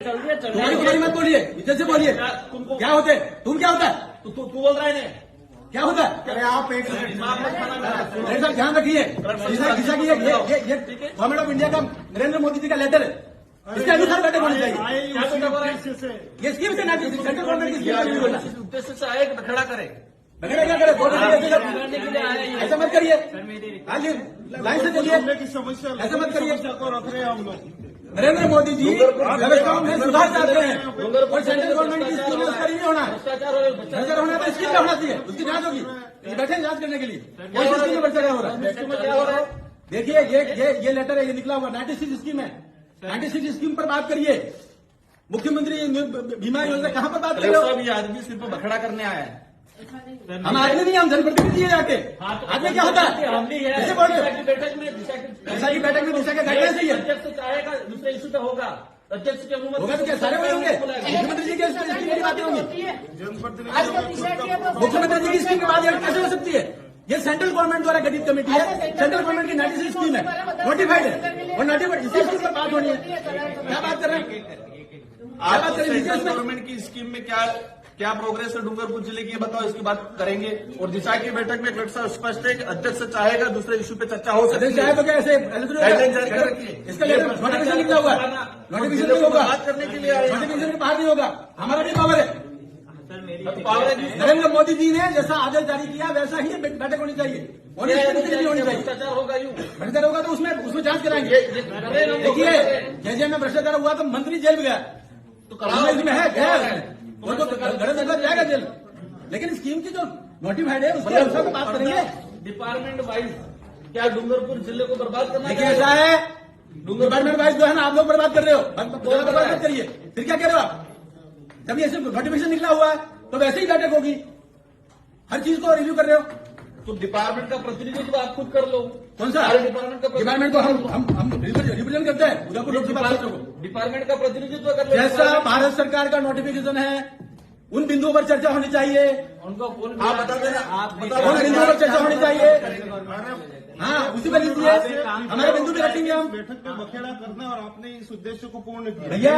तुम्हारी मत बोलिए, इज्जत से बोलिए। क्या होते तुम, क्या होता है तू बोल रहा है क्या होता है? अरे आप एक ऐसा ध्यान रखिए, जिसा कि ये गवर्नमेंट ऑफ इंडिया का नरेंद्र मोदी जी का लेटर है, इसके अनुसार बैठक होनी चाहिए। ये स्कीम से ना, सेंट्रल गवर्नमेंट की स्कीम बोलना, उद्देश्य से आए कि खड़ा करे बगैर क्या करे, ऐसा मत करिए। लाइन से चलिए, ऐसा मत करिए। हम लोग नरेंद्र मोदी जी व्यवस्थाओं में सुधार चाहते हैं और सेंट्रल गवर्नमेंट की स्कीम में उसका नहीं होना है। भ्रष्टाचार होना तो स्कीम का होना चाहिए, उसकी जांच होगी। बैठे जांच करने के लिए कौन सी स्कीम में भ्रष्टाचार हो रहा है? देखिए ये लेटर है, ये निकला हुआ 96 स्कीम है। 96 स्कीम पर बात करिए। मुख्यमंत्री बीमा योजना कहाँ पर बात करिए? आदमी सिर्फ बखड़ा करने आया है। हम आदमी नहीं, हम जनप्रतिनिधि है जाके। आदमी क्या होता है? कैसे बोल रहे हो? बैठक में दिशा का गाइडलाइन चाहिए। अध्यक्ष चाहेगा दूसरे इशू पे होगा, अध्यक्ष की अनुमति होगा तो क्या सारे वही होंगे? मुख्यमंत्री जी की स्कीम की बातें होंगी, मुख्यमंत्री जी की स्कीम की बात कैसे हो सकती है? ये सेंट्रल गवर्नमेंट द्वारा गठित कमेटी है, सेंट्रल गवर्नमेंट की 96 स्कीम है, नोटिफाइड है और नोटिफाइड इसी स्कीम पर बात होनी है। क्या बात कर रहे हैं? आप सेंट्रल गवर्नमेंट की स्कीम में क्या प्रोग्रेस है डूंगरपुर जिले की, ये बताओ, इसकी बात करेंगे। और दिशा की बैठक में कलेक्टर स्पष्ट है कि अध्यक्ष चाहेगा दूसरे इशू पे चर्चा हो सकती है। चाहे तो क्या ऐसे इसका लेटर नोटिफिकेशन निकला हुआ है, नोटिफिकेशन नहीं होगा, बात करने के लिए नोटिफिकेशन के बाहर नहीं होगा। हमारा भी पावर है। नरेंद्र मोदी जी ने जैसा आदेश जारी किया वैसा ही बैठक होनी चाहिए, होनी चाहिए। भ्रष्टाचार होगा यूं, भ्रष्टाचार होगा तो उसमें जांच कराएंगे। देखिए जैसे में भ्रष्टाचार हुआ तो मंत्री जेल में गया, तो इसमें है वो तो गलत अंदर जाएगा जेल। लेकिन स्कीम की जो नोटिफाइड है उसके अनुसार बात करेंगे। डिपार्टमेंट वाइज क्या डूंगरपुर जिले को बर्बाद करना? देखिए ऐसा है, डिपार्टमेंट वाइज जो है ना, आप लोग बर्बाद कर रहे हो, बर्बाद मत करिए। फिर क्या कह रहे हो आप? जब ये नोटिफिकेशन निकला हुआ है तो वैसे ही बैठक होगी, हर चीज को रिव्यू कर रहे हो। तो डिपार्टमेंट का प्रतिनिधित्व आप खुद कर लो। कौन सा डिपार्टमेंट को हम रिप्रेजेंट करते हैं उदयपुर लोकसभा क्षेत्र को। डिपार्टमेंट का प्रतिनिधित्व कर लो। जैसा भारत सरकार का नोटिफिकेशन है उन बिंदुओं पर चर्चा होनी चाहिए। उनको आप बता देना, उन बिंदुओं पर चर्चा होनी चाहिए। हाँ, उसी पर लीजिए, हमारे बिंदु भी रखेंगे हम। बैठक में बखेड़ा करना और आपने इस उद्देश्य को पूर्ण किया।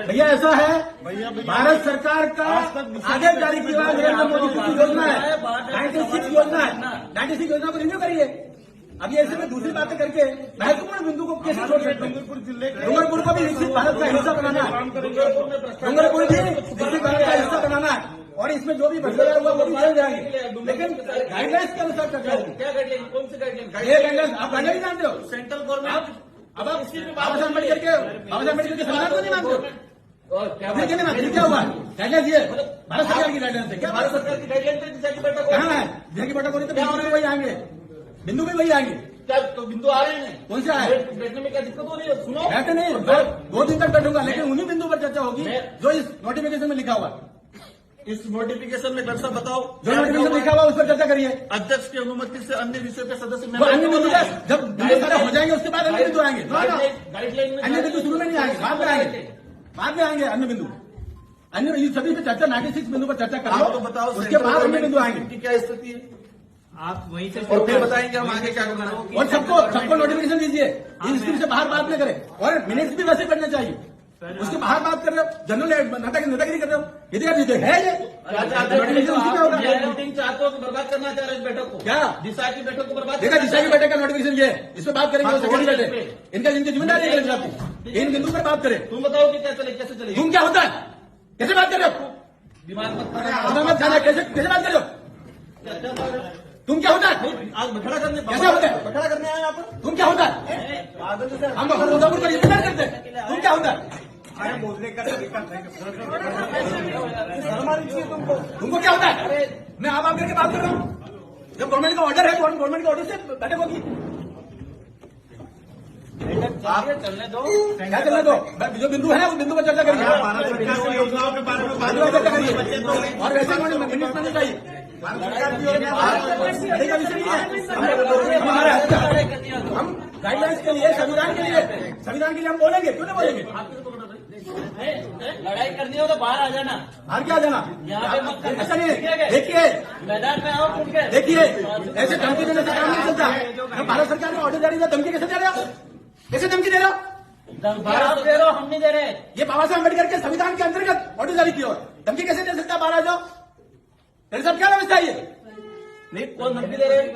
भैया ऐसा है, भारत सरकार का आदेश जारी किया नरेंद्र मोदी की योजना है, 96 योजना है, 96 योजना को रिन्यू करिए। अभी ऐसे में दूसरी बातें करके महत्वपूर्ण बिंदु को कैसे छोड़ सकते? डूंगरपुर को भी विकसित भारत का हिस्सा बनाना है, डूंगरपुर भी विकसित भारत का हिस्सा बनाना है और इसमें जो भी भ्रष्टाचार हुआ वो भी चल जाएंगे, लेकिन गाइडलाइंस के अनुसार चल जाएंगे। क्या गाइडलाइन? कौन सी गाइडलाइन? ये गाइडलाइंस आप गाइडलाइन जानते हो? Central government. अब आप बाबा साहब अम्बेडकर के संविधान को नहीं मानते हो? और क्या क्या हुआ? गाइडलाइंस ये भारत सरकार की गाइडलाइंस है। क्या भारत सरकार की गाइडलाइन पे दिशा की बैठक कहाँ है? दिशा की बैठक हो रही तो बिंदु भी वही आएंगे, बिंदु भी वही आएंगे। क्या तो बिंदु आ रहे हैं? कौन से आए? बैठने में क्या दिक्कत हो रही है? सुनो, बैठे नहीं, 2 दिन तक बैठूंगा, लेकिन उन्हीं बिंदु पर चर्चा होगी जो इस नोटिफिकेशन में लिखा हुआ। इस नोटिफिकेशन में कल बताओ जो नोटिफिकेशन लिखा हुआ उस पर चर्चा करिए। अध्यक्ष की अनुमति से अन्य विषयों के सदस्य अन्य बिंदु जब बिंदु सारे हो जाएंगे उसके बाद अन्य बिंदु आएंगे। गाइडलाइन में अन्य बिंदु शुरू में नहीं आएंगे, बाद में आएंगे, बाद में आएंगे अन्य बिंदु। अन्य सभी पे चर्चा 96 बिंदु पर चर्चा कर लो, तो बताओ उसके बाद अन्य बिंदु आएंगे। की क्या स्थिति है? आप वहीं से और फिर बताएंगे हम आगे क्या करना है। और सबको नोटिफिकेशन दीजिए, इस स्कीम से बाहर बात न करें और मिनट्स भी वैसे करने चाहिए। उसके बाहर बात कर रहे हो, जनरल नेतागिरी कर रहे हो, यदि आप है ये नोटिफिकेशन उसी में होगा। मीटिंग चाहते हो तो बर्बाद करना चाह रहे इस बैठक को? क्या दिशा की बैठक को बर्बाद? देखा, दिशा की बैठक का नोटिफिकेशन ये है, इस पर बात करेंगे। इनका जिनकी जिम्मेदारी है इन बिंदु पर बात करें। तुम बताओ कि क्या चले, कैसे चलेगी? तुम क्या होता है? कैसे बात कर रहे हो? दिमाग मत खाना, कैसे बात कर रहे हो? तुम क्या होता है? आज बखड़ा करने कैसे होता है? बखड़ा करने आए आप? तुम क्या होता है? हम उदयपुर पर इंतजार करते हैं, तुम क्या होता है? अरे बोलने का तरीका तुमको क्या होता है? मैं आप करके बात कर रहा हूँ। जब गवर्नमेंट का ऑर्डर है, गवर्नमेंट के ऑर्डर से बैठक होगी। आप चलने दो, क्या चलने दो? जो बिंदु है उस बिंदु पर चर्चा करिए, भारत सरकार की योजनाओं के बारे में चर्चा करिए। और वैसे मिनट नहीं चाहिए, भारत सरकार की योजना का विषय नहीं है। हम गाइडलाइंस के लिए, संविधान के लिए हम बोलेंगे, क्यों नहीं बोलेंगे? लड़ाई करनी हो तो बाहर आ जाना। बाहर क्या जाना? यहाँ पे मत करना। ऐसा नहीं है। देखिए मैदान में आओ खुल के। देखिए, ऐसे धमकी देने से काम नहीं चलता। भारत सरकार ने ऑर्डर जारी किया, धमकी कैसे दे रहे हो? कैसे धमकी दे रहे हो? धमकी आप दे रहे हो, हम नहीं दे रहे। ये बाबा साहब अम्बेडकर के संविधान के अंतर्गत ऑर्डर जारी किया है। धमकी कैसे दे सकता है बाहर आ जाओ? तेरे साहब क्या व्यवस्था है ये? नहीं, कौन धमकी दे रहे हैं?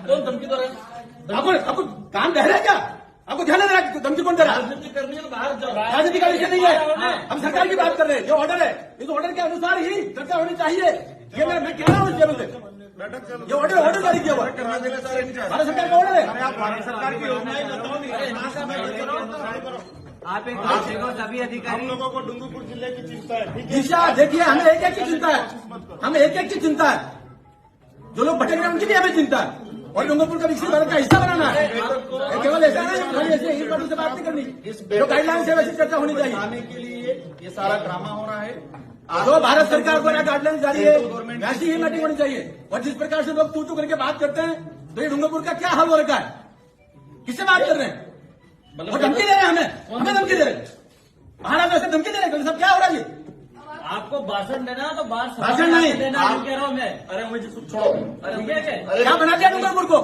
कौन धमकी दे रहे हैं? आपको कान बह रहा है क्या? आपको ध्यान दे रहा है? धमकी कौन दे रहा है? राजनीति करनी है तो बाहर जाओ। राजनीति का विषय नहीं है, हम सरकार की बात कर रहे हैं। जो ऑर्डर है इस ऑर्डर के अनुसार ही चर्चा होनी चाहिए। ये मैं कह रहा हूँ इस टेबल से, ये ऑर्डर जारी किया हुआ है। भारत सरकार का ऑर्डर है। आप भारत सरकार की योजनाएं बताओ नहीं। आप एक बात देखो, सभी हम अधिकारी लोगों को डूंगरपुर जिले की चिंता है, ठीक है? दिशा देखिए, हमें एक एक की चिंता है, हमें एक एक की चिंता है। जो लोग भटक रहे हैं उनकी भी हमें चिंता है, और डूंगरपुर का विकसित भारत का हिस्सा बनाना है। ये केवल ऐसा नहीं खाली ऐसे ही बातों से बात नहीं करनी, जो गाइडलाइन है वैसी चर्चा होनी चाहिए। बताने के लिए ये सारा ड्रामा हो रहा है। जो भारत सरकार को गाइडलाइन जारी है वैसी ही मीटिंग होनी चाहिए। और जिस प्रकार से लोग तू करके बात करते हैं, तो ये डूंगरपुर का क्या हाल हो रखा है? किससे बात कर रहे हैं? और धमकी दे रहे हैं, हमें धमकी दे रहे हैं। महाराज ऐसे धमकी दे रहे हैं, सब क्या हो रहा है ये? आपको भाषण देना तो बाहर भाषण नहीं देना, ये कह रहा हूँ मैं। अरे मुझे छोड़ो। अरे ये क्या? क्या बना दिया डूंगरपुर को?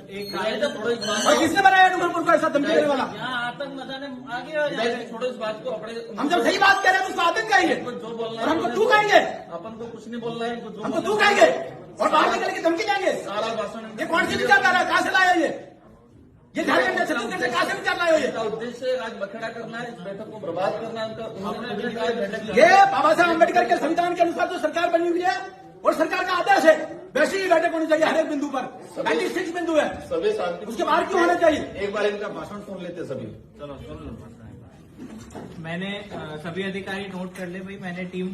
एक कायदा छोड़ो इस बात और किसने बनाया डूंगरपुर को ऐसा धमकी देने वाला? यहाँ आतंक मचाने आगे हो जाए। छोड़ो इस बात को। अपने हम जब सही बात कह रहे हैं तो उसको आतंक कहेंगे, जो बोलना और हमको तू कहेंगे, अपन को कुछ नहीं बोलना है। हमको तू कहेंगे, और बाहर निकल के धमकी देंगे। सारा भाषण ये कौन सी विचारधारा है? कहां से लाया ये झारखंड से छत्तीसगढ़ से कहां से विचार लाया ये? का उद्देश्य आज बखेड़ा करना है, इस बैठक को बर्बाद करना है। उन्होंने भी कहा बैठक ये बाबा साहब अम्बेडकर के संविधान के अनुसार जो सरकार बनी हुई है और सरकार का आदेश है, वैसी ही बैठक होनी चाहिए हर एक बिंदु पर। 96 बिंदु है, सभी शांति, उसके बाहर क्यों होना चाहिए? एक बार इनका भाषण सुन लेते सभी। मैंने सभी अधिकारी नोट कर ले भाई, मैंने टीम